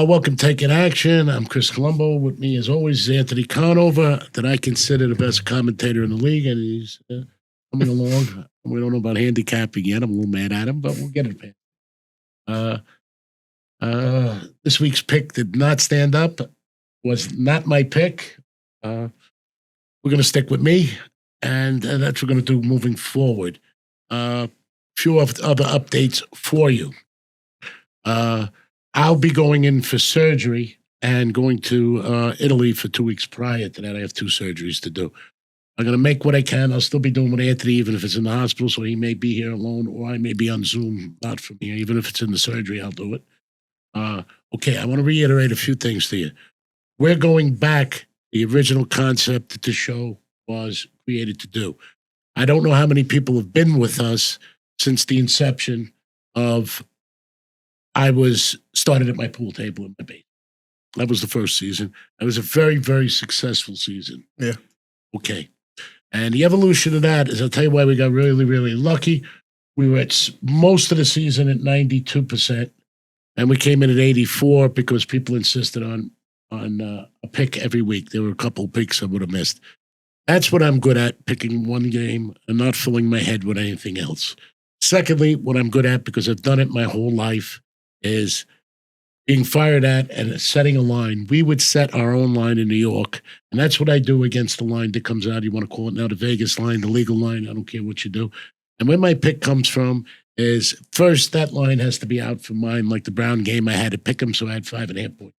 Welcome to Taking Action. I'm Chris Colombo. With me, as always, is Anthony Conover, that I consider the best commentator in the league, and he's coming along. We don't know about handicapping yet. I'm a little mad at him, but we'll get it, man. This week's pick did not stand up. Was not my pick. We're going to stick with me, and that's what we're going to do moving forward. Few of other updates for you. I'll be going in for surgery and going to Italy for 2 weeks prior to that. I have 2 surgeries to do. I'm going to make what I can. I'll still be doing with Anthony, even if it's in the hospital, so he may be here alone, or I may be on Zoom, not from here. Even if it's in the surgery, I'll do it. Okay, I want to reiterate a few things to you. We're going back the original concept that the show was created to do. I don't know how many people have been with us since the inception of I was started at my pool table in my basement. That was the first season. It was a very, very successful season. Yeah. Okay. And the evolution of that is, I'll tell you why we got really, really lucky. We were at most of the season at 92%, and we came in at 84 because people insisted on a pick every week. There were a couple of picks I would have missed. That's what I'm good at, picking one game and not filling my head with anything else. Secondly, what I'm good at, because I've done it my whole life, is being fired at and setting a line. We would set our own line in New York, and that's what I do against the line that comes out. You want to call it now the Vegas line, the legal line, I don't care what you do. And where my pick comes from is, first, that line has to be out for mine. Like the Brown game, I had to pick them, so I had 5.5 points.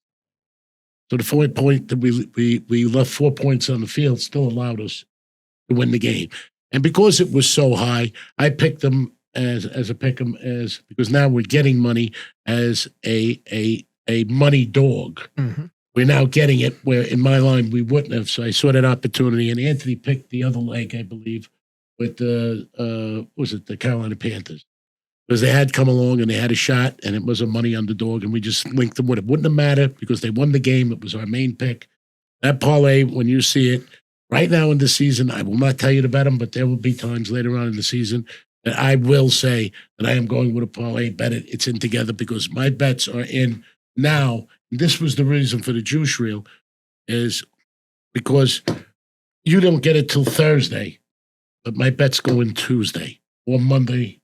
So the 4 point that we left 4 points on the field still allowed us to win the game. And because it was so high, I picked them as a pick 'em, as because now we're getting money as a money dog. Mm-hmm. We're now getting it where in my line we wouldn't have. So I saw that opportunity, and Anthony picked the other leg, I believe, with the Carolina Panthers, because they had come along and they had a shot, and it was a money underdog, and we just linked them with it. Wouldn't have mattered because they won the game. It was our main pick. That parlay, when you see it right now in the season, I will not tell you to bet them, but there will be times later on in the season that I will say that I am going with a parlay, bet it, it's in together, because my bets are in now. This was the reason for the juice reel, is because you don't get it till Thursday, but my bets go in Tuesday or Monday,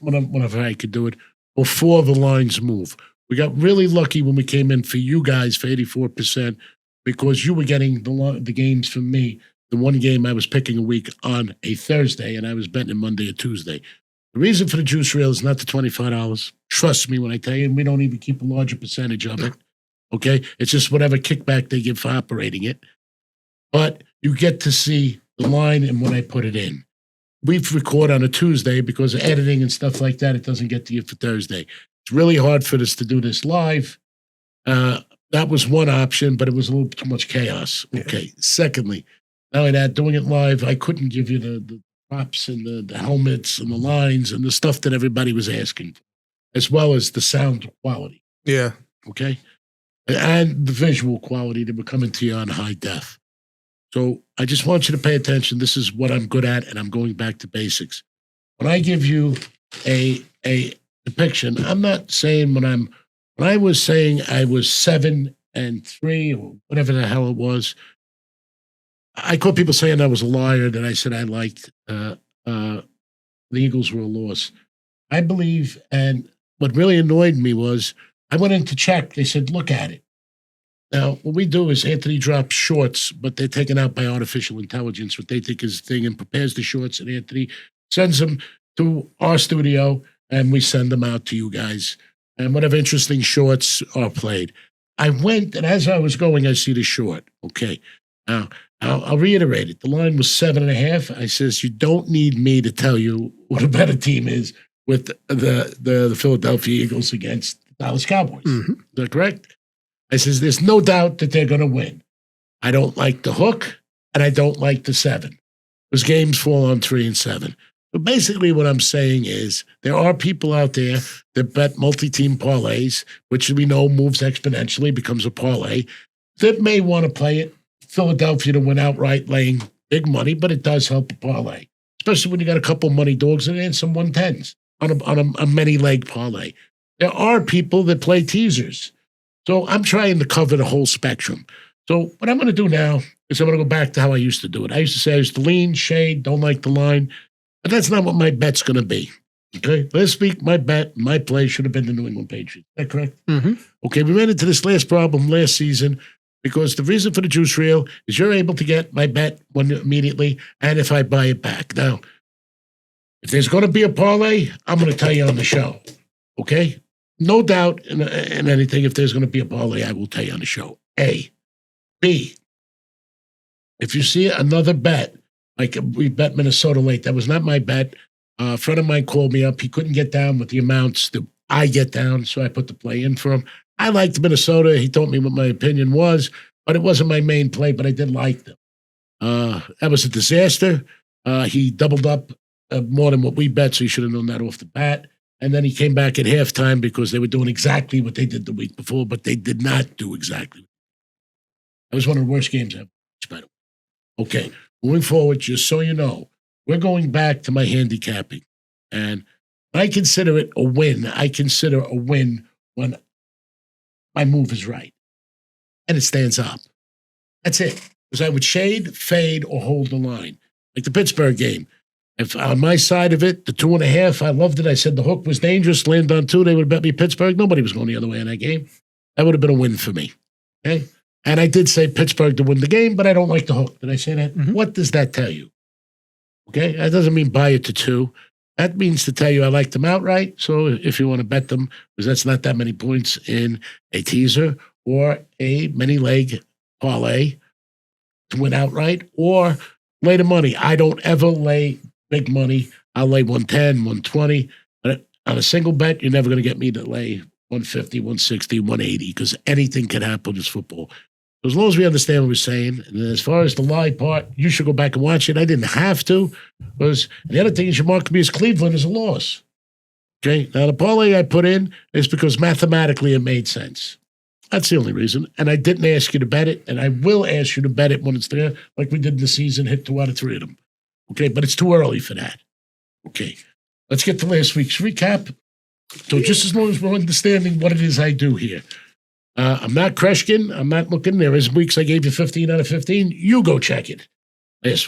whenever I could do it, before the lines move. We got really lucky when we came in for you guys for 84%, because you were getting the games from me. The one game I was picking a week on a Thursday, and I was betting Monday or Tuesday. The reason for the juice reel is not the $25. Trust me when I tell you, and we don't even keep a larger percentage of it. Okay? It's just whatever kickback they give for operating it. But you get to see the line and when I put it in. We record on a Tuesday because of editing and stuff like that. It doesn't get to you for Thursday. It's really hard for us to do this live. That was one option, but it was a little too much chaos. Okay. Yeah. Secondly, not only that, doing it live, I couldn't give you the props and the helmets and the lines and the stuff that everybody was asking for, as well as the sound quality. Yeah. Okay? And the visual quality that were coming to you on high def. So I just want you to pay attention. This is what I'm good at, and I'm going back to basics. When I give you a depiction, I'm not saying when I was saying I was 7-3 or whatever the hell it was, I caught people saying I was a liar, that I said I liked the Eagles were a loss. I believe, and what really annoyed me was I went in to check. They said, look at it. Now, what we do is Anthony drops shorts, but they're taken out by artificial intelligence, what they think is the thing, and prepares the shorts, and Anthony sends them to our studio, and we send them out to you guys. And whatever interesting shorts are played. I went, and as I was going, I see the short. Okay. Now, I'll reiterate it. The line was 7.5. I says, you don't need me to tell you what a better team is with the Philadelphia Eagles against the Dallas Cowboys. Mm-hmm. Is that correct? I says, there's no doubt that they're going to win. I don't like the hook, and I don't like the 7. Those games fall on 3 and 7. But basically what I'm saying is there are people out there that bet multi-team parlays, which we know moves exponentially, becomes a parlay, that may want to play it. Philadelphia to win outright, laying big money, but it does help a parlay, especially when you got a couple money dogs and some 110s on a many leg parlay. There are people that play teasers. So I'm trying to cover the whole spectrum. So what I'm going to do now is I'm going to go back to how I used to do it. I used to say I used to lean, shade, don't like the line. But that's not what my bet's going to be. Okay? Last week, my bet, my play should have been the New England Patriots. Is that correct? Mm-hmm. Okay, we ran into this last problem last season because the reason for the juice reel is you're able to get my bet immediately and if I buy it back. Now, if there's going to be a parlay, I'm going to tell you on the show. Okay? No doubt in anything, if there's going to be a parlay, I will tell you on the show. A. B. If you see another bet, like we bet Minnesota late, that was not my bet. A friend of mine called me up. He couldn't get down with the amounts that I get down, so I put the play in for him. I liked Minnesota. He told me what my opinion was, but it wasn't my main play, but I did like them. That was a disaster. He doubled up more than what we bet, so he should have known that off the bat. And then he came back at halftime because they were doing exactly what they did the week before, but they did not do exactly. That was one of the worst games I've ever. Okay, moving forward, just so you know, we're going back to my handicapping. And I consider it a win. I consider a win when my move is right. And it stands up. That's it. Because I would shade, fade, or hold the line. Like the Pittsburgh game. If on my side of it, the 2.5, I loved it. I said the hook was dangerous, land on 2, they would have bet me Pittsburgh. Nobody was going the other way in that game. That would have been a win for me. Okay? And I did say Pittsburgh to win the game, but I don't like the hook. Did I say that? Mm-hmm. What does that tell you? Okay? That doesn't mean buy it to 2. That means to tell you I like them outright. So if you want to bet them, because that's not that many points in a teaser or a many leg parlay to win outright or lay the money. I don't ever lay big money. I'll lay 110, 120. But on a single bet, you're never going to get me to lay 150, 160, 180 because anything can happen in this football. So as long as we understand what we're saying, and as far as the lie part, you should go back and watch it. I didn't have to. And the other thing you should mark me as Cleveland is a loss. Okay? Now, the parlay I put in is because mathematically it made sense. That's the only reason. And I didn't ask you to bet it, and I will ask you to bet it when it's there, like we did in the season, hit 2 out of 3 of them. Okay? But it's too early for that. Okay. Let's get to last week's recap. So just as long as we're understanding what it is I do here. I'm not Kreshkin. I'm not looking. There is weeks I gave you 15 out of 15. You go check it last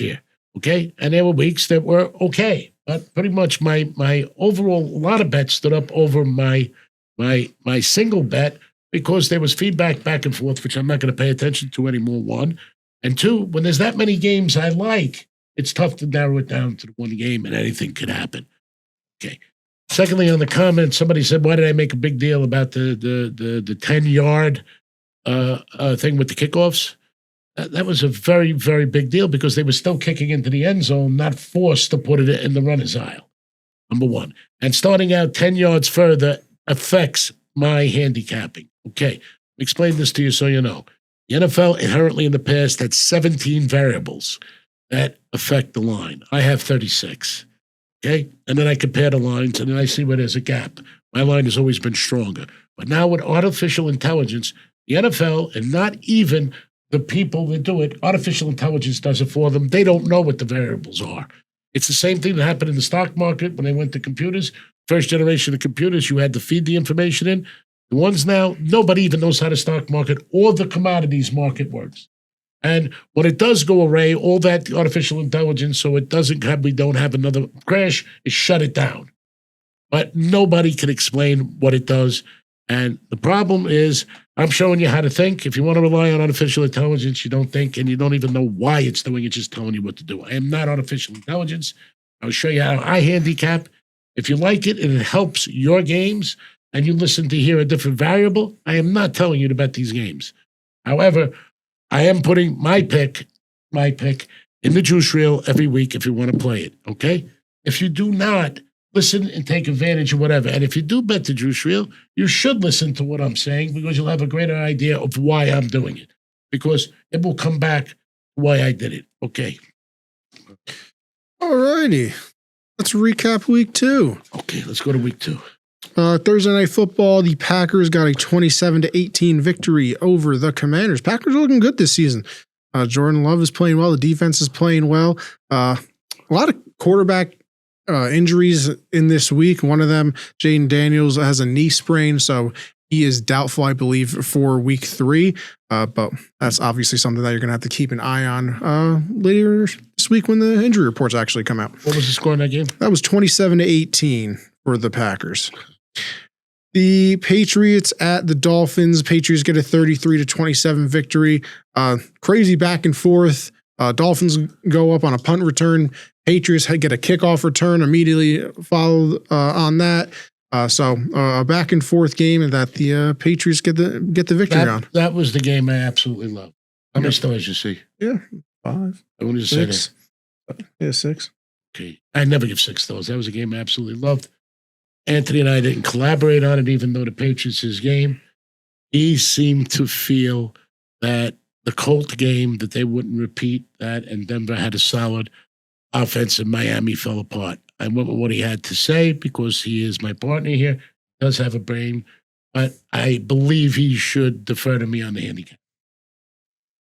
year. Okay? And there were weeks that were okay. But pretty much my overall, a lot of bets stood up over my single bet because there was feedback back and forth, which I'm not going to pay attention to anymore, 1. And 2, when there's that many games I like, it's tough to narrow it down to the 1 game and anything could happen. Okay. Secondly, on the comments, somebody said, why did I make a big deal about the 10-yard thing with the kickoffs? That was a very, very big deal because they were still kicking into the end zone, not forced to put it in the runner's aisle, number 1. And starting out 10 yards further affects my handicapping. Okay, explain this to you so you know. The NFL inherently in the past had 17 variables that affect the line. I have 36. Okay, and then I compare the lines, and then I see where there's a gap. My line has always been stronger. But now with artificial intelligence, the NFL, and not even the people that do it, artificial intelligence does it for them. They don't know what the variables are. It's the same thing that happened in the stock market when they went to computers. First generation of computers, you had to feed the information in. The ones now, nobody even knows how the stock market or the commodities market works. And when it does go away, all that artificial intelligence, so it we don't have another crash, is shut it down. But nobody can explain what it does. And the problem is, I'm showing you how to think. If you want to rely on artificial intelligence, you don't think, and you don't even know why it's doing it, just telling you what to do. I am not artificial intelligence. I'll show you how I handicap. If you like it and it helps your games, and you listen to hear a different variable, I am not telling you to bet these games. However, I am putting my pick in the juice reel every week if you want to play it, okay? If you do not, listen and take advantage of whatever. And if you do bet the juice reel, you should listen to what I'm saying because you'll have a greater idea of why I'm doing it. Because it will come back why I did it, okay? All righty. Let's recap week 2. Okay, let's go to week 2. Thursday Night Football, the Packers got a 27-18 victory over the Commanders. Packers are looking good this season. Jordan Love is playing well. The defense is playing well. A lot of quarterback injuries in this week. One of them, Jaden Daniels, has a knee sprain, so He is doubtful, I believe, for week 3. But that's obviously something that you're going to have to keep an eye on later this week when the injury reports actually come out. What was the score in that game? That was 27-18 for the Packers. The Patriots at the Dolphins. Patriots get a 33-27 victory. Crazy back and forth. Dolphins go up on a punt return. Patriots get a kickoff return immediately followed on that. So a back and forth game that the Patriots get the victory on. That was the game I absolutely loved. How many stars you see? Yeah, 5. I wanted to 6. say that. Yeah, 6. Okay. I never give 6 stars. That was a game I absolutely loved. Anthony and I didn't collaborate on it, even though the Patriots' his game. He seemed to feel that the Colt game, that they wouldn't repeat that, and Denver had a solid offense, and Miami fell apart. I went with what he had to say because he is my partner here, does have a brain, but I believe he should defer to me on the handicap.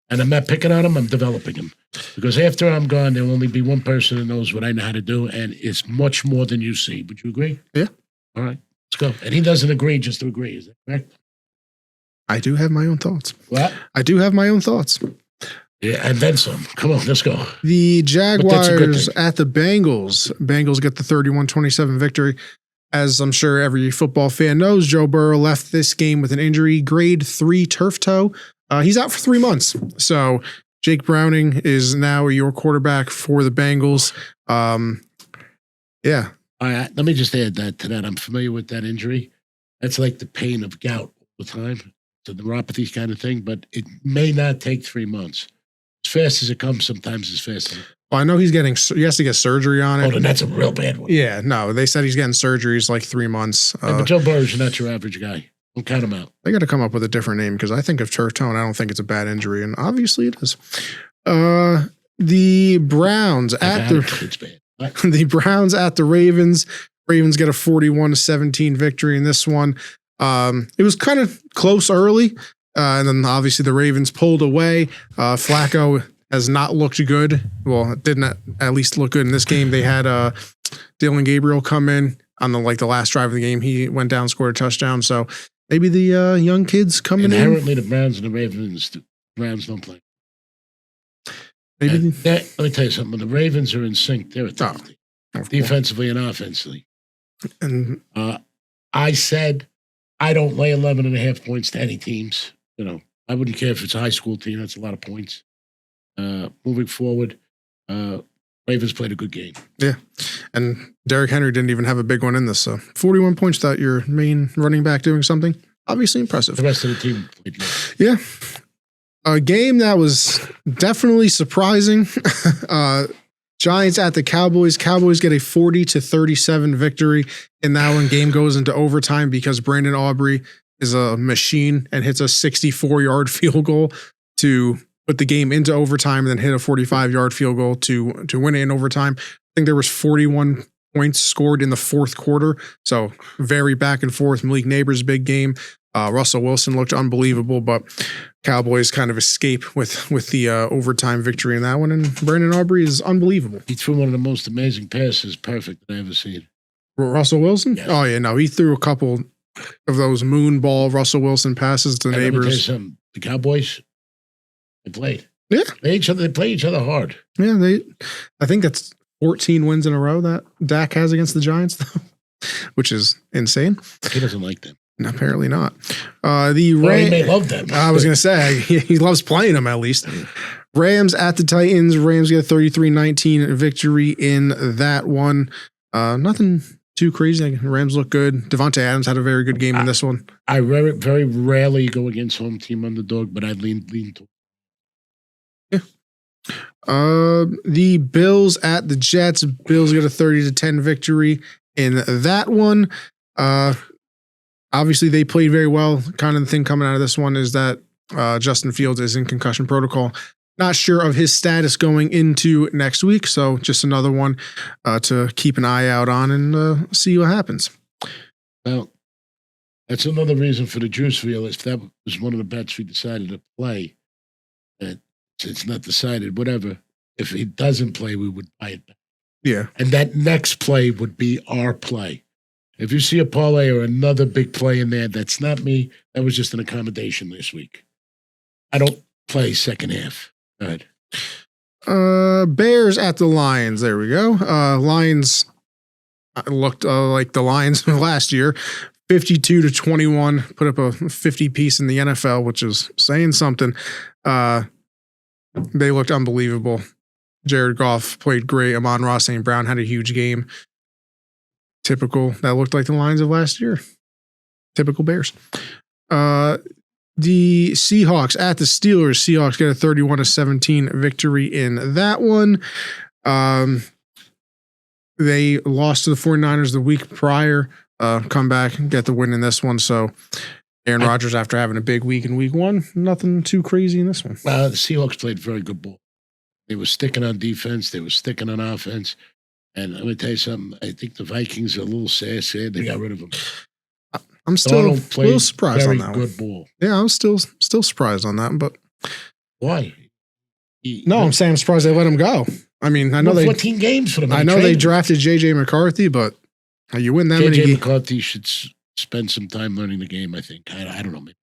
And I'm not picking on him, I'm developing him. Because after I'm gone, there will only be one person that knows what I know how to do, and it's much more than you see. Would you agree? Yeah. All right, let's go. And he doesn't agree just to agree, is that correct? I do have my own thoughts. What? I do have my own thoughts. Yeah, and then some. Come on, let's go. The But that's a good Jaguars thing. at the Bengals. Bengals get the 31-27 victory. As I'm sure every football fan knows, Joe Burrow left this game with an injury, grade 3 turf toe. He's out for 3 months. So Jake Browning is now your quarterback for the Bengals. Yeah. All right, let me just add that to that. I'm familiar with that injury. That's like the pain of gout all the time. It's a neuropathy kind of thing, but it may not take 3 months. As fast as it comes, sometimes as fast as it Well, I know he has to get surgery on it. Oh, then that's a real bad one. Yeah, no, they said he's getting surgeries like 3 months. Yeah, but Joe Burrow's not your average guy. Don't count him out. They got to come up with a different name because I think of turf toe and I don't think it's a bad injury, and obviously it is. The Browns at It's bad. What? the Browns at the Ravens. Ravens get a 41-17 victory in this one. It was kind of close early, and then obviously the Ravens pulled away. Flacco has not looked good. Well, it didn't at least look good in this game. They had Dylan Gabriel come in on the last drive of the game. He went down, scored a touchdown. So maybe the young kids coming Inherently, the Browns and the Browns don't play. in. Let me tell you something. When the Ravens are in sync, they're a tough team. Defensively and offensively. And I said I don't lay 11.5 points to any teams. You know, I wouldn't care if it's a high school team. That's a lot of points. Moving forward, Ravens played a good game. Yeah. And Derrick Henry didn't even have a big one in this. So 41 points without your main running back doing something. Obviously impressive. The rest of the team played good. Yeah. A game that was definitely surprising. Giants at the Cowboys. Cowboys get a 40-37 victory in that one. Game goes into overtime because Brandon Aubrey is a machine and hits a 64-yard field goal to put the game into overtime and then hit a 45-yard field goal to win it in overtime. I think there was 41 points scored in the fourth quarter. So very back and forth. Malik Neighbors' big game. Russell Wilson looked unbelievable, but Cowboys kind of escape with the overtime victory in that one. And Brandon Aubrey is unbelievable. He threw one of the most amazing passes, perfect, that I ever seen. Russell Wilson? Yes. Oh, yeah, no. He threw a couple of those moon ball Russell Wilson passes to And let me tell you Neighbors. something. The Cowboys, they played. Yeah. They play each other hard. Yeah, I think that's 14 wins in a row that Dak has against the Giants, though, which is insane. He doesn't like them. Apparently not. Well, he may love them. I was going to say, he loves playing them at least. Rams at the Titans. Rams get a 33-19 victory in that one. Nothing too crazy. Rams look good. Devontae Adams had a very good game in this one. I very, very rarely go against home team underdog, but I lean to. Yeah. The Bills at the Jets. Bills get a 30-10 victory in that one. Obviously, they played very well. Kind of the thing coming out of this one is that Justin Fields is in concussion protocol. Not sure of his status going into next week. So just another one to keep an eye out on and see what happens. Well, that's another reason for the juice wheel. If that was one of the bets we decided to play, that it's not decided, whatever. If he doesn't play, we would buy it back. Yeah. And that next play would be our play. If you see a parlay or another big play in there, that's not me. That was just an accommodation this week. I don't play second half. Go ahead. Bears at the Lions. There we go. Lions looked like the Lions last year. 52-21, put up a 50 piece in the NFL, which is saying something. They looked unbelievable. Jared Goff played great. Amon-Ra St. Brown had a huge game. Typical. That looked like the Lions of last year. Typical Bears. The Seahawks at the Steelers. Seahawks get a 31-17 victory in that one. They lost to the 49ers the week prior. Come back and get the win in this one. So Aaron Rodgers, after having a big week in week one, nothing too crazy in this one. The Seahawks played very good ball. They were sticking on defense. They were sticking on offense. And I'm going to tell you something. I think the Vikings are a little sassy. They got rid of them. I'm still a little surprised on that one. Good ball. Yeah, I'm still surprised on that. But why? I'm saying I'm surprised they let him go. I mean, I know 14 games for them. I know they drafted JJ McCarthy, but you win that many games. JJ McCarthy should spend some time learning the game, I think. I don't know. Maybe.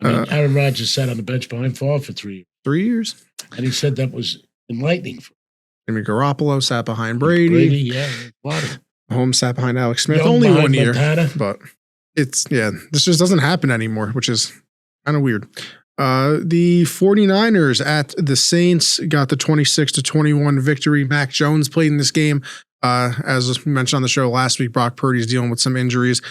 I mean, Aaron Rodgers sat on the bench behind Favre for 3 years. 3 years? And he said that was enlightening for him. Jimmy Garoppolo sat behind Brady. Yeah. Holmes sat behind Alex Smith. Young Only 1 year. Montana. But this just doesn't happen anymore, which is kind of weird. The 49ers at the Saints got the 26-21 victory. Mac Jones played in this game. As mentioned on the show last week, Brock Purdy's dealing with some injuries.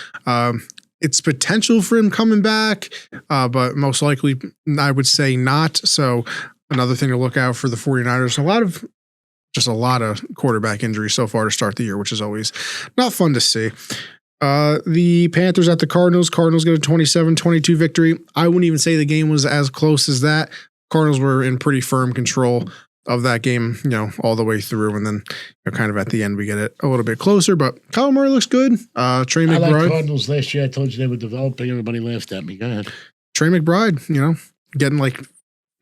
It's potential for him coming back, but most likely I would say not. So another thing to look out for the 49ers. A lot of quarterback injuries so far to start the year, which is always not fun to see. The Panthers at the Cardinals. Cardinals get a 27-22 victory. I wouldn't even say the game was as close as that. Cardinals were in pretty firm control of that game, all the way through. And then kind of at the end, we get it a little bit closer. But Kyler Murray looks good. Trey McBride. I like Cardinals last year. I told you they were developing. Everybody laughed at me. Go ahead. Trey McBride, getting like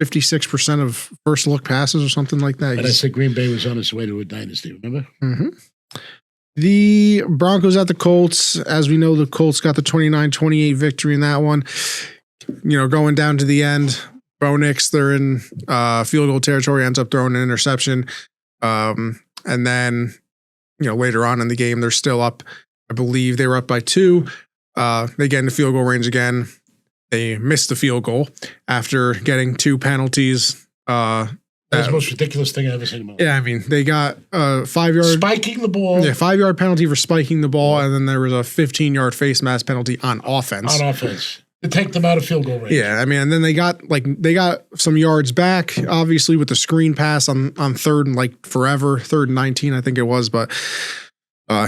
56% of first look passes or something like that. And I said Green Bay was on its way to a dynasty, remember? Mm-hmm. The Broncos at the Colts. As we know, the Colts got the 29-28 victory in that one. Going down to the end, Bo Nix, they're in field goal territory, ends up throwing an interception. And then, later on in the game, they're still up. I believe they were up by 2. They get into field goal range again. They missed the field goal after getting 2 penalties. That's the most ridiculous thing I've ever seen in my life. Yeah, I mean, they got a 5-yard... Spiking the ball. Yeah, 5-yard penalty for spiking the ball, and then there was a 15-yard face mask penalty on offense. To take them out of field goal range. Yeah, I mean, and then they got some yards back, obviously, with the screen pass on third and forever, 3rd and 19, I think it was, but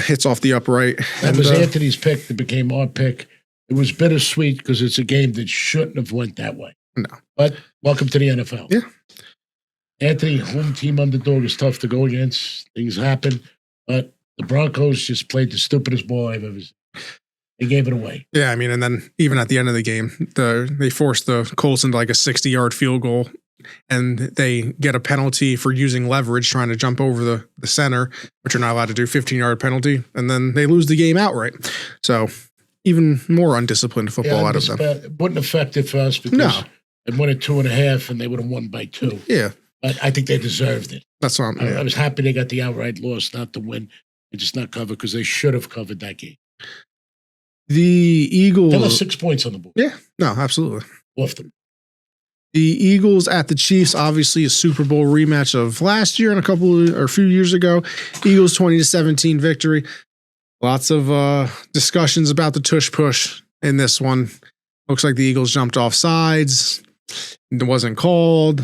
hits off the upright. That was Anthony's pick that became our pick. It was bittersweet because it's a game that shouldn't have went that way. No. But welcome to the NFL. Yeah. Anthony, home team underdog is tough to go against. Things happen. But the Broncos just played the stupidest ball I've ever seen. They gave it away. Yeah, I mean, and then even at the end of the game, they forced the Colts into a 60-yard field goal, and they get a penalty for using leverage, trying to jump over the center, which you're not allowed to do, 15-yard penalty, and then they lose the game outright. So even more undisciplined football out of them. It wouldn't affect it for us because it won at 2.5 and they would have won by 2. Yeah. But I think they deserved it. That's what I was happy they got the outright loss, not the win, and just not cover because they should have covered that game. The Eagles. They left 6 points on the board. Yeah. No, absolutely. Off them. The Eagles at the Chiefs, obviously a Super Bowl rematch of last year and a few years ago. Eagles 20-17 victory. Lots of discussions about the tush push in this one. Looks like the Eagles jumped off sides. It wasn't called.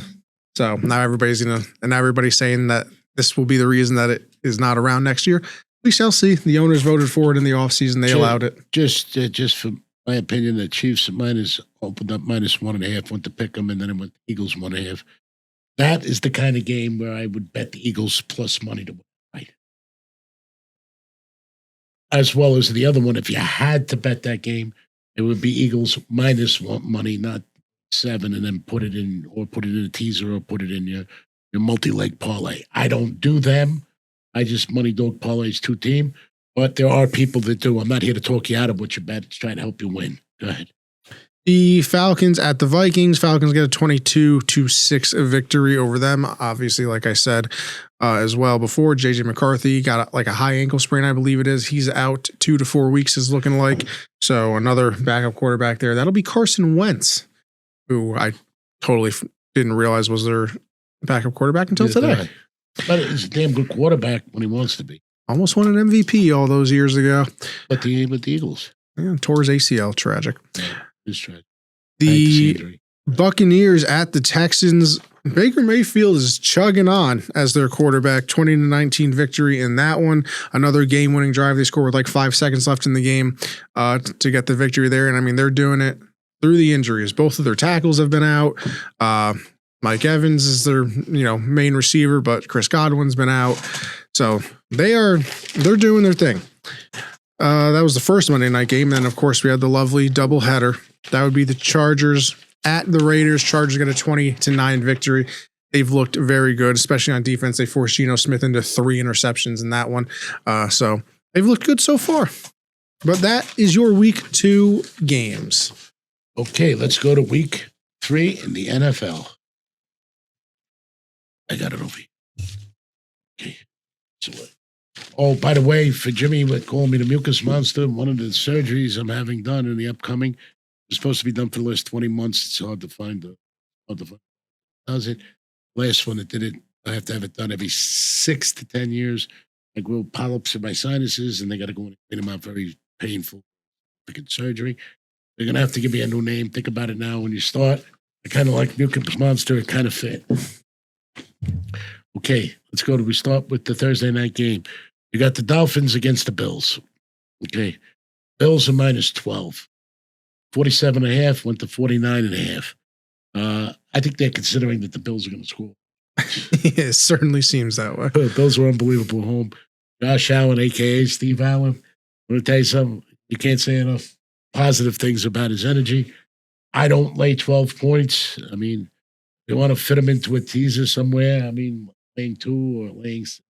So now everybody's saying that this will be the reason that it is not around next year. We shall see. The owners voted for it in the offseason. They allowed it. Just for my opinion, the Chiefs opened up -1.5, went to pick them, and then it went Eagles 1.5. That is the kind of game where I would bet the Eagles plus money to win, right? As well as the other one, if you had to bet that game, it would be Eagles -1 money, not 7, and then put it in a teaser or put it in your multi-leg parlay. I don't do them. I just money dog parlays 2 team. But there are people that do. I'm not here to talk you out of what you bet. It's trying to help you win. Go ahead. The Falcons at the Vikings. Falcons get a 22-6 victory over them. Obviously, like I said as well before, JJ McCarthy got a high ankle sprain, I believe it is. He's out 2 to 4 weeks is looking like. So another backup quarterback there. That'll be Carson Wentz, who I totally didn't realize was their backup quarterback until today. But he's a damn good quarterback when he wants to be. Almost won an MVP all those years ago. But with the Eagles. Yeah, tore his ACL. Tragic. Yeah, it's tragic. The Buccaneers at the Texans. Baker Mayfield is chugging on as their quarterback. 20-19 victory in that one. Another game-winning drive. They scored with like 5 seconds left in the game to get the victory there. And I mean, they're doing it through the injuries. Both of their tackles have been out. Mike Evans is their main receiver, but Chris Godwin's been out. So they're doing their thing. That was the first Monday night game. Then, of course, we had the lovely doubleheader. That would be the Chargers at the Raiders. Chargers got a 20-9 victory. They've looked very good, especially on defense. They forced Geno Smith into 3 interceptions in that one. So they've looked good so far. But that is your week 2 games. Okay, let's go to week 3 in the NFL. I got it over here. Okay. So, by the way, for Jimmy would call me the mucus monster, one of the surgeries I'm having done in the upcoming is supposed to be done for the last 20 months. It's hard to find. Does it? Last one that did it, I have to have it done every 6 to 10 years. I grow polyps in my sinuses, and they got to go and clean them out. Very painful, freaking surgery. They're going to have to give me a new name. Think about it now when you start. I kind of like mucus monster. It kind of fit. Okay, we start with the Thursday night game. You got the Dolphins against the Bills. Okay, Bills are -12. 47.5 went to 49.5. I think they're considering that the Bills are going to score. It certainly seems that way. Bills were unbelievable home. Josh Allen, a.k.a. Steve Allen. I'm going to tell you something. You can't say enough positive things about his energy. I don't lay 12 points. I mean, you want to fit him into a teaser somewhere. I mean, laying 2 or laying, 7.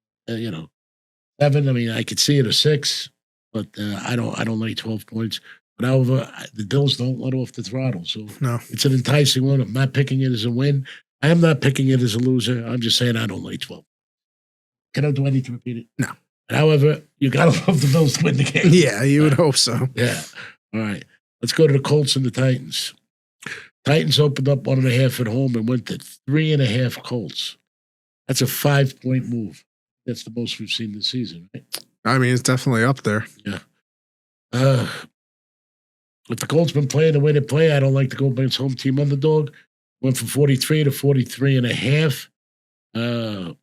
I mean, I could see it a 6, but I don't lay 12 points. But however, the Bills don't let off the throttle, so no, it's an enticing one. I'm not picking it as a win. I am not picking it as a loser. I'm just saying I don't lay 12. Can I do anything to repeat it? No. However, you gotta love the Bills to win the game. Yeah, you would hope so. Yeah. All right. Let's go to the Colts and the Titans. Titans opened up 1.5 at home and went to 3.5 Colts. That's a 5-point move. That's the most we've seen this season, right? I mean, it's definitely up there. Yeah. If the Colts been playing the way they play, I don't like to go against home team underdog. Went from 43 to 43.5.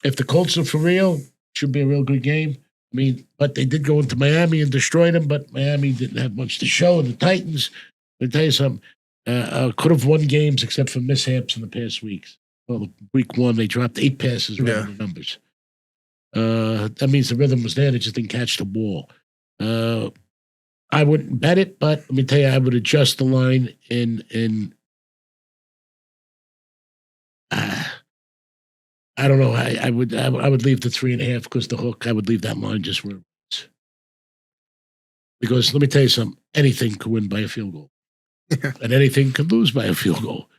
If the Colts are for real, should be a real good game. I mean, but they did go into Miami and destroy them, but Miami didn't have much to show. And the Titans, let me tell you something, could have won games except for mishaps in the past weeks. Well, week 1, they dropped 8 passes right in the numbers. That means the rhythm was there. They just didn't catch the ball. I wouldn't bet it, but let me tell you, I would adjust the line in I don't know. I would leave the 3.5 because the hook. I would leave that line just where it was. Because let me tell you something. Anything can win by a field goal, and anything can lose by a field goal,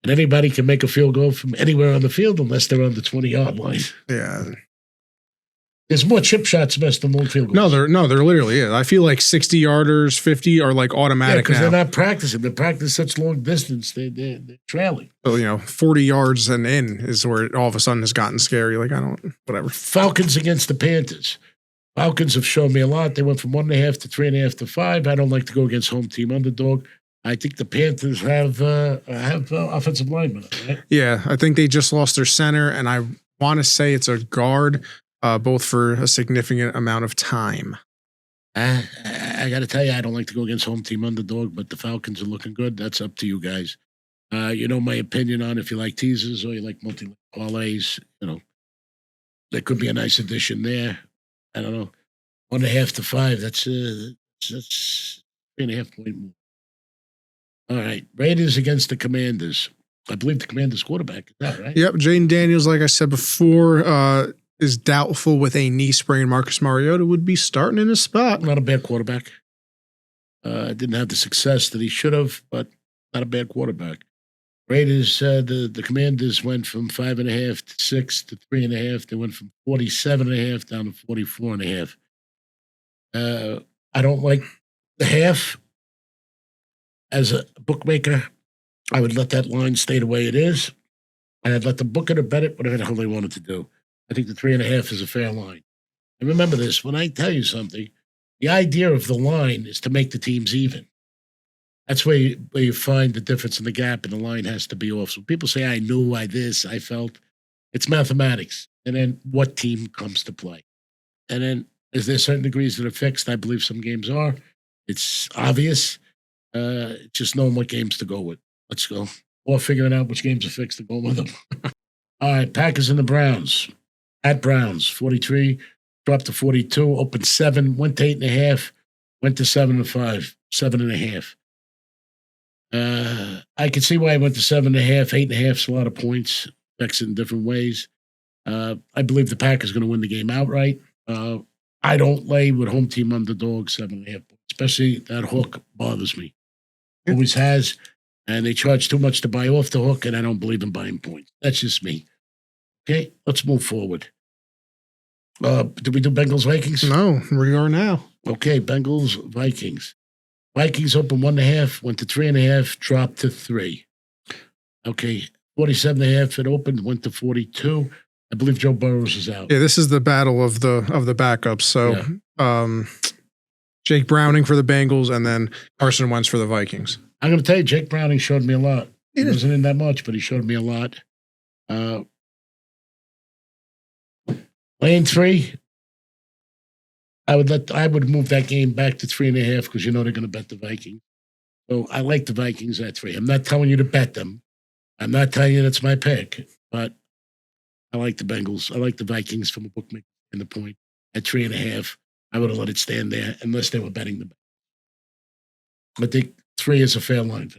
and anybody can make a field goal from anywhere on the field unless they're on the 20-yard line. Yeah. There's more chip shots missed than long field goals. No, there literally is. I feel like 60-yarders, 50 are like automatic because now. they're not practicing. They practice such long distance. They're trailing. So, 40 yards and in is where it all of a sudden has gotten scary. Like, whatever. Falcons against the Panthers. Falcons have shown me a lot. They went from 1.5 to 3.5 to 5. I don't like to go against home team underdog. I think the Panthers have offensive linemen, right? Yeah, I think they just lost their center, and I want to say it's a guard. Both for a significant amount of time. I got to tell you, I don't like to go against home team underdog, but the Falcons are looking good. That's up to you guys. You know my opinion on if you like teasers or you like multi parlays. There could be a nice addition there. I don't know, 1.5 to 5. That's 3.5 point move. All right, Raiders against the Commanders. I believe the Commanders quarterback. Is that right? Yep, Jaden Daniels. Like I said before. is doubtful with a knee sprain. Marcus Mariota would be starting in his spot. Not a bad quarterback. Didn't have the success that he should have, but not a bad quarterback. Raiders, the Commanders went from 5.5 to 6 to 3.5. They went from 47.5 down to 44.5. I don't like the half. As a bookmaker, I would let that line stay the way it is. And I'd let them book it or bet it, whatever the hell they wanted to do. I think the 3.5 is a fair line. And remember this, when I tell you something, the idea of the line is to make the teams even. That's where you find the difference in the gap, and the line has to be off. So people say, I knew, I felt. It's mathematics. And then what team comes to play? And then is there certain degrees that are fixed? I believe some games are. It's obvious. Just knowing what games to go with. Let's go. Or figuring out which games are fixed to go with them. All right, Packers and the Browns. At Browns, 43, dropped to 42, opened 7, went to 8.5, went to 7.5, 7.5. I can see why I went to 7.5. 8.5 is a lot of points. Affects it in different ways. I believe the Packers are going to win the game outright. I don't lay with home team underdog 7.5, especially that hook bothers me. Always has, and they charge too much to buy off the hook, and I don't believe in buying points. That's just me. Okay, let's move forward. Did we do Bengals Vikings? No, we are now. Okay, Bengals Vikings. Vikings opened 1.5, went to 3.5, dropped to 3. Okay, 47.5. It opened, went to 42. I believe Joe Burrows is out. Yeah, this is the battle of the backups. So, Jake Browning for the Bengals, and then Carson Wentz for the Vikings. I'm going to tell you, Jake Browning showed me a lot. He wasn't in that much, but he showed me a lot. Lane 3. I would move that game back to 3.5 because they're going to bet the Vikings. So I like the Vikings at 3. I'm not telling you to bet them. I'm not telling you that's my pick, but I like the Bengals. I like the Vikings from a bookmaker in the point at 3.5. I would have let it stand there unless they were betting the Bengals. I think 3 is a fair line.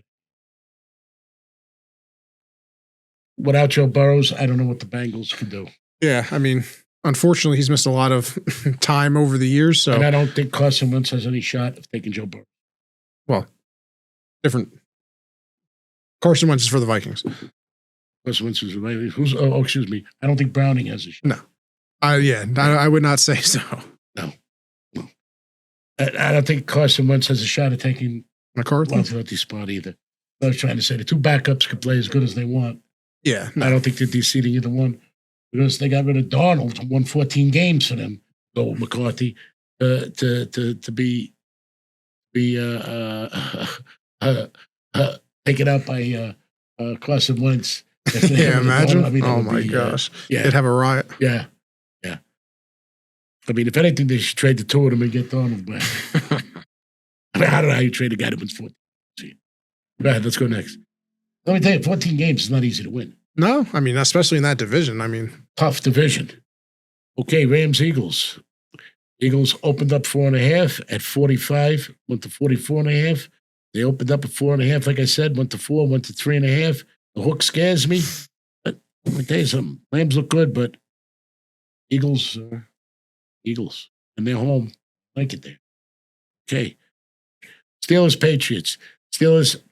Without Joe Burrows, I don't know what the Bengals can do. Yeah, I mean, unfortunately, he's missed a lot of time over the years. So, and I don't think Carson Wentz has any shot of taking Joe Burrow. Well, different. Carson Wentz is for the Vikings. Carson Wentz is for the Vikings. Excuse me. I don't think Browning has a shot. No. I would not say so. No. I don't think Carson Wentz has a shot at taking McCarthy's spot either. I was trying to say the 2 backups could play as good as they want. Yeah. No. I don't think they're de-seeding either one. Because they got rid of Darnold, won 14 games for them. Go McCarthy to be taken out by Carson Wentz. Yeah, imagine. Oh my gosh, yeah, they'd have a riot. Yeah. I mean, if anything, they should trade the 2 of them and get Darnold back. I mean, I don't know how you trade a guy that wins 14. Go ahead, let's go next. Let me tell you, 14 games is not easy to win. No, I mean, especially in that division. I mean, tough division. Okay, Rams, Eagles. Eagles opened up 4.5 at 45, went to 44.5. They opened up at 4.5, like I said, went to 4, went to 3.5. The hook scares me. But let me tell you something. Rams look good, but Eagles, and they're home. I like it there. Okay. Steelers, Patriots. Steelers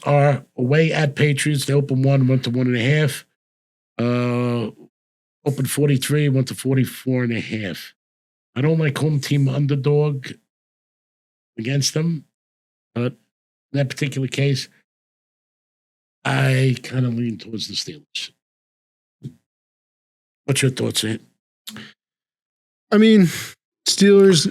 are away at Patriots. They opened 1, went to 1.5. Opened 43, went to 44.5. I don't like home team underdog against them, but in that particular case, I kind of lean towards the Steelers. What's your thoughts, Ant? I mean, Steelers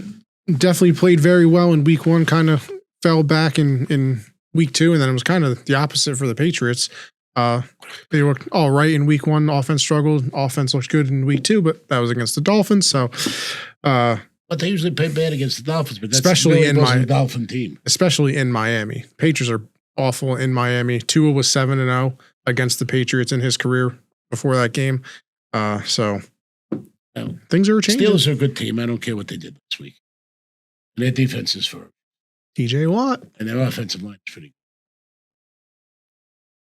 definitely played very well in week 1, kind of fell back in week 2, and then it was kind of the opposite for the Patriots. They looked all right in week 1. Offense struggled. Offense looked good in week 2, but that was against the Dolphins. So, but they usually play bad against the Dolphins, but that's especially really in my Dolphin team, especially in Miami. Patriots are awful in Miami. Tua was 7-0 against the Patriots in his career before that game. So things are changing. Steelers are a good team. I don't care what they did this week. And their defense is for TJ Watt, and their offensive line is pretty good.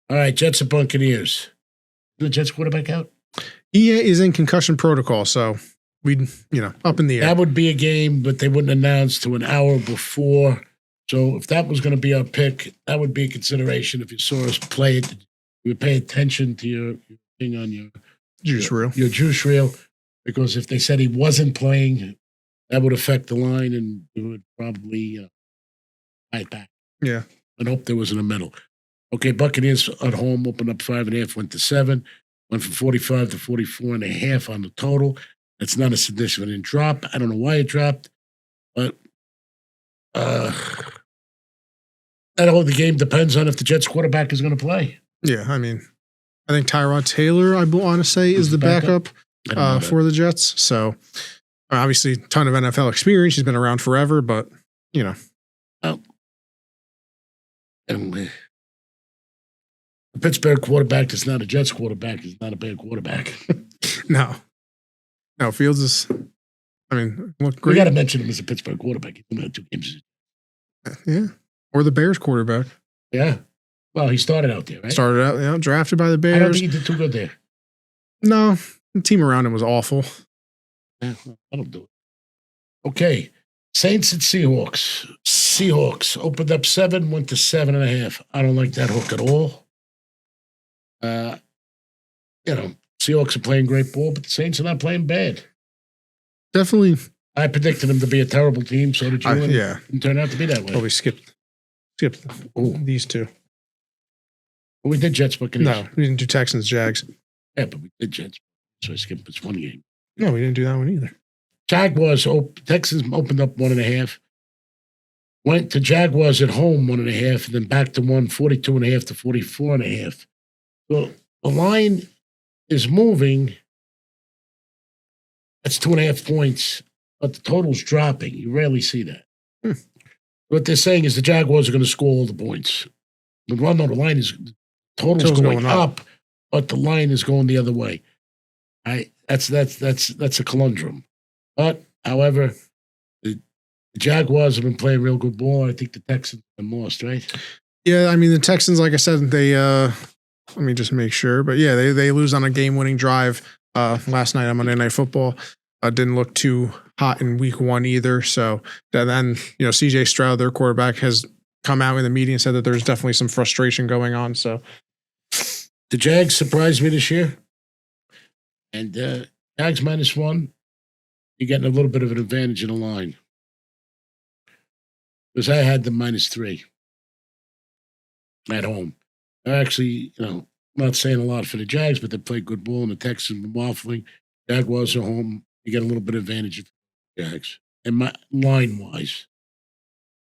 All right, Jets and Buccaneers. The Jets quarterback out? He is in concussion protocol, so we'd, up in the air. That would be a game, but they wouldn't announce to an hour before. So if that was going to be our pick, that would be a consideration. If you saw us play it, you would pay attention to your thing on your juice reel. Your juice reel, because if they said he wasn't playing, that would affect the line, and it would probably fight back. Yeah. And hope there wasn't a medal. Okay, Buccaneers at home opened up 5.5, went to 7, went from 45 to 44.5 on the total. That's not a significant drop. I don't know why it dropped, but that whole the game depends on if the Jets quarterback is going to play. Yeah, I mean, I think Tyrod Taylor, I want to say, is the backup for the Jets. So obviously, ton of NFL experience. He's been around forever, but and the Pittsburgh quarterback that's not a Jets quarterback is not a bad quarterback. No, Fields is. I mean, look great. We got to mention him as a Pittsburgh quarterback. He's only had 2 games. Yeah, or the Bears quarterback. Yeah. Well, he started out there, right? Started out, drafted by the Bears. I don't think he did too good there. No, the team around him was awful. Yeah, I don't do it. Okay, Saints and Seahawks. Seahawks opened up 7, went to 7.5. I don't like that hook at all. Seahawks are playing great ball, but the Saints are not playing bad. Definitely. I predicted them to be a terrible team, so did you. Yeah. It turned out to be that way. Oh, we skipped these two. Well, we did Jets Buccaneers. No, we didn't do Texans Jags. Yeah, but we did Jets. So I skipped this one game. No, we didn't do that one either. Jaguars, Texans opened up 1.5. Went to Jaguars at home 1.5, and then back to 42.5 to 44.5. So the line is moving. That's 2.5 points, but the total's dropping. You rarely see that. What they're saying is the Jaguars are going to score all the points. The line is total's going up, but the line is going the other way. That's a conundrum. But however, the Jaguars have been playing real good ball. I think the Texans have lost, right? Yeah, I mean the Texans, like I said, they let me just make sure, but yeah, they lose on a game-winning drive last night on Monday Night Football. Didn't look too hot in week 1 either. So then CJ Stroud, their quarterback, has come out in the media and said that there's definitely some frustration going on. So the Jags surprised me this year, and Jags -1. You're getting a little bit of an advantage in the line because I had them -3 at home. Actually, not saying a lot for the Jags, but they played good ball, and the Texans been waffling. Jaguars are home. You get a little bit of advantage of the Jags. And line-wise,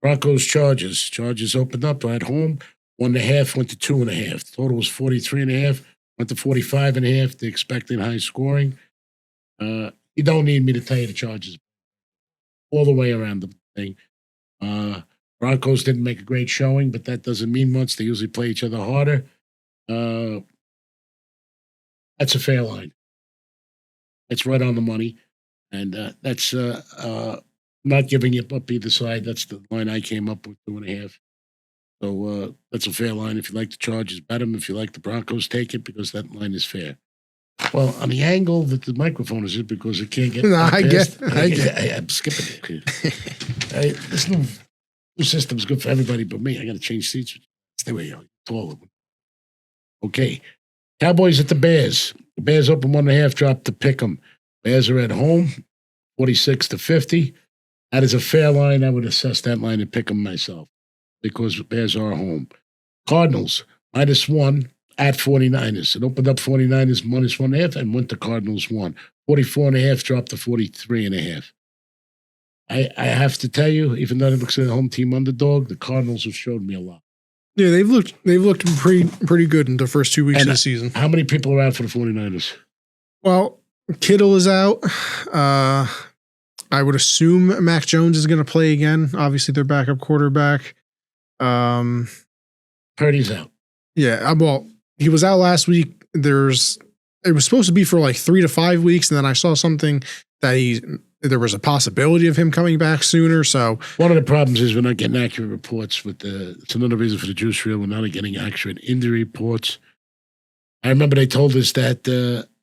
Broncos, Chargers. Chargers opened up at home. 1.5 went to 2.5. The total was 43.5. Went to 45.5. They're expecting high scoring. You don't need me to tell you the Chargers all the way around the thing. Broncos didn't make a great showing, but that doesn't mean much. They usually play each other harder. That's a fair line. It's right on the money. And that's not giving it up either side. That's the line I came up with, 2.5. So that's a fair line. If you like the Chargers, bet them. If you like the Broncos, take it because that line is fair. Well, on the angle that the microphone is in, because it can't get. No, I get. I'm skipping it. This new system is good for everybody but me. I got to change seats. Stay where you are. Taller. Okay. Cowboys at the Bears. The Bears open 1.5, drop to pick 'em. Bears are at home, 46 to 50. That is a fair line. I would assess that line and pick them myself because the Bears are home. Cardinals, -1 at 49ers. It opened up 49ers -1.5 and went to Cardinals 1. 44.5 dropped to 43.5. I have to tell you, even though it looks like a home team underdog, the Cardinals have showed me a lot. Yeah, they've looked pretty good in the first 2 weeks of the season. How many people are out for the 49ers? Well, Kittle is out. I would assume Mac Jones is going to play again. Obviously, their backup quarterback. Purdy's out. Yeah, well, he was out last week. It was supposed to be for like 3 to 5 weeks, and then I saw something that there was a possibility of him coming back sooner. So one of the problems is we're not getting accurate reports it's another reason for the juice reel. We're not getting accurate injury reports. I remember they told us that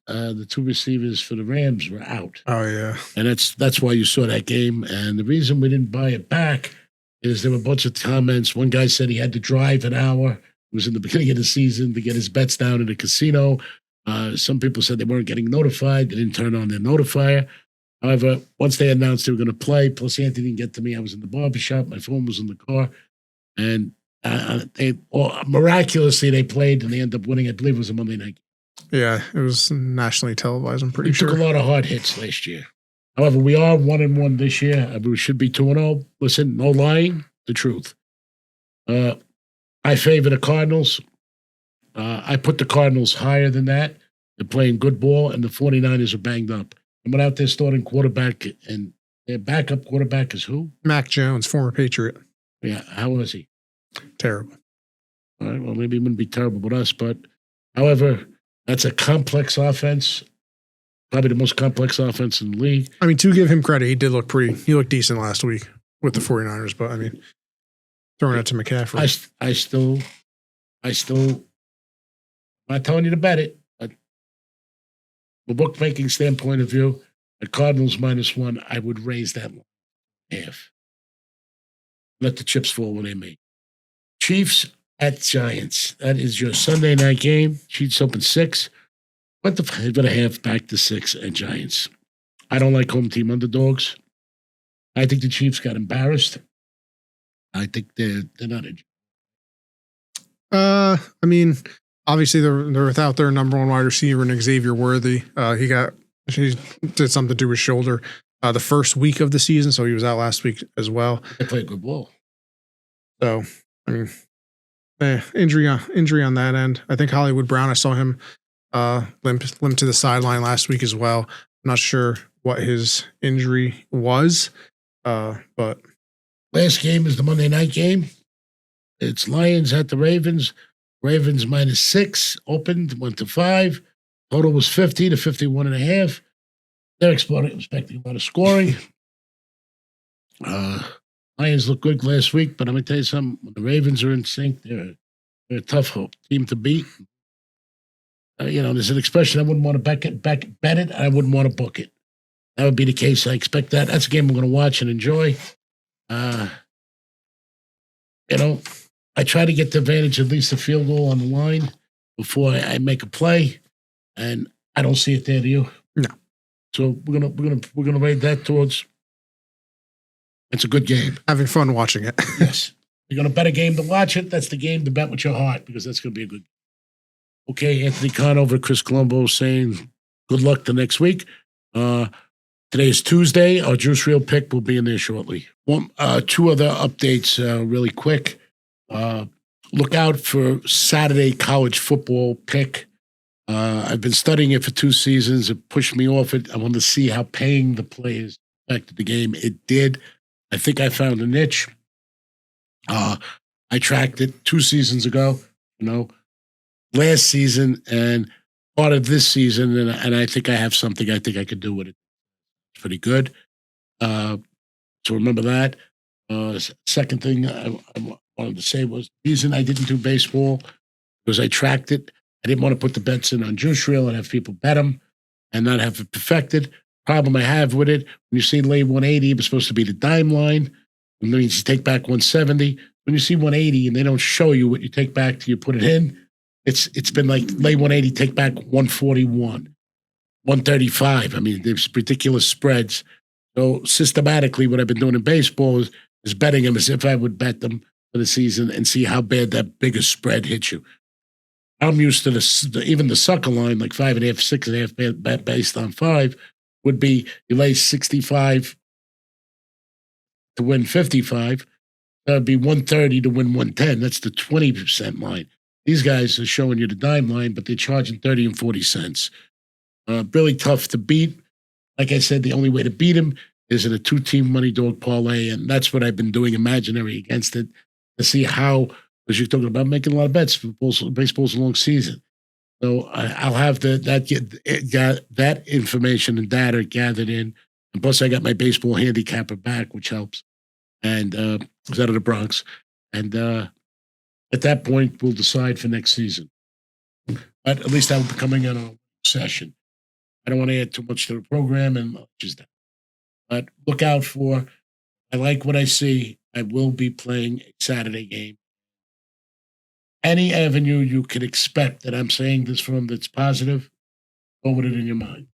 the two receivers for the Rams were out. Oh yeah. And that's why you saw that game. And the reason we didn't buy it back is there were a bunch of comments. One guy said he had to drive an hour. It was in the beginning of the season to get his bets down in a casino. Some people said they weren't getting notified. They didn't turn on their notifier. However, once they announced they were going to play, plus Anthony didn't get to me. I was in the barbershop. My phone was in the car. And miraculously, they played and they ended up winning. I believe it was a Monday night. Yeah, it was nationally televised, I'm pretty sure. We took a lot of hard hits last year. However, we are 1-1 this year. We should be 2-0. Listen, no lying, the truth. I favor the Cardinals. I put the Cardinals higher than that. They're playing good ball, and the 49ers are banged up. And went out there starting quarterback, and their backup quarterback is who? Mac Jones, former Patriot. Yeah, how was he? Terrible. All right, well, maybe he wouldn't be terrible with us, but however, that's a complex offense. Probably the most complex offense in the league. I mean, to give him credit, he looked decent last week with the 49ers, but I mean, throwing it to McCaffrey. I still, I'm not telling you to bet it, but from a bookmaking standpoint of view, the Cardinals -1, I would raise that half. Let the chips fall where they may. Chiefs at Giants. That is your Sunday night game. Chiefs open 6. But the 5.5 back to 6 at Giants. I don't like home team underdogs. I think the Chiefs got embarrassed. I think they're not in. I mean, obviously they're without their number one wide receiver, Xavier Worthy. He did something to his shoulder the first week of the season, so he was out last week as well. They played good ball. So, I mean, injury on that end. I think Hollywood Brown, I saw him limp to the sideline last week as well. I'm not sure what his injury was, but last game is the Monday night game. It's Lions at the Ravens. Ravens -6 opened, went to 5. Total was 50 to 51.5. They're expecting a lot of scoring. Lions looked good last week, but I'm going to tell you something. When the Ravens are in sync, they're a tough team to beat. There's an expression I wouldn't want to bet it. I wouldn't want to book it. That would be the case. I expect that. That's a game I'm going to watch and enjoy. I try to get the advantage, at least a field goal on the line before I make a play, and I don't see it there. Do you? No. So we're gonna rate that towards. It's a good game. Having fun watching it. Yes. You're gonna bet a game to watch it. That's the game to bet with your heart because that's gonna be a good. Okay, Anthony Khan over Chris Colombo saying good luck the next week. Today is Tuesday. Our Juice Reel pick will be in there shortly. 2 other updates really quick. Look out for Saturday college football pick. I've been studying it for 2 seasons. It pushed me off it. I wanted to see how paying the players affected the game. It did. I think I found a niche. I tracked it 2 seasons ago, last season and part of this season, and I think I have something I think I could do with it. It's pretty good. So remember that. Second thing I wanted to say was the reason I didn't do baseball because I tracked it. I didn't want to put the bets in on Juice Reel and have people bet them and not have it perfected. Problem I have with it, when you see lay 180, it was supposed to be the dime line. It means you take back 170. When you see 180 and they don't show you what you take back till you put it in, it's been like lay 180, take back 141, 135. I mean, there's ridiculous spreads. So systematically, what I've been doing in baseball is betting them as if I would bet them for the season and see how bad that biggest spread hits you. I'm used to even the sucker line, like 5.5, 6.5, based on 5, would be you lay 65 to win 55. That would be 130 to win 110. That's the 20% line. These guys are showing you the dime line, but they're charging 30 and 40 cents. Really tough to beat. Like I said, the only way to beat them is in a 2-team money dog parlay, and that's what I've been doing imaginary against it to see how, because you're talking about making a lot of bets for baseball's a long season. So I'll have that information and data gathered in, and plus I got my baseball handicapper back, which helps. And I was out of the Bronx, and at that point we'll decide for next season. But at least that will be coming in a session. I don't want to add too much to the program and just that. But look out for. I like what I see. I will be playing a Saturday game. Any avenue you could expect that I'm saying this from that's positive, go with it in your mind.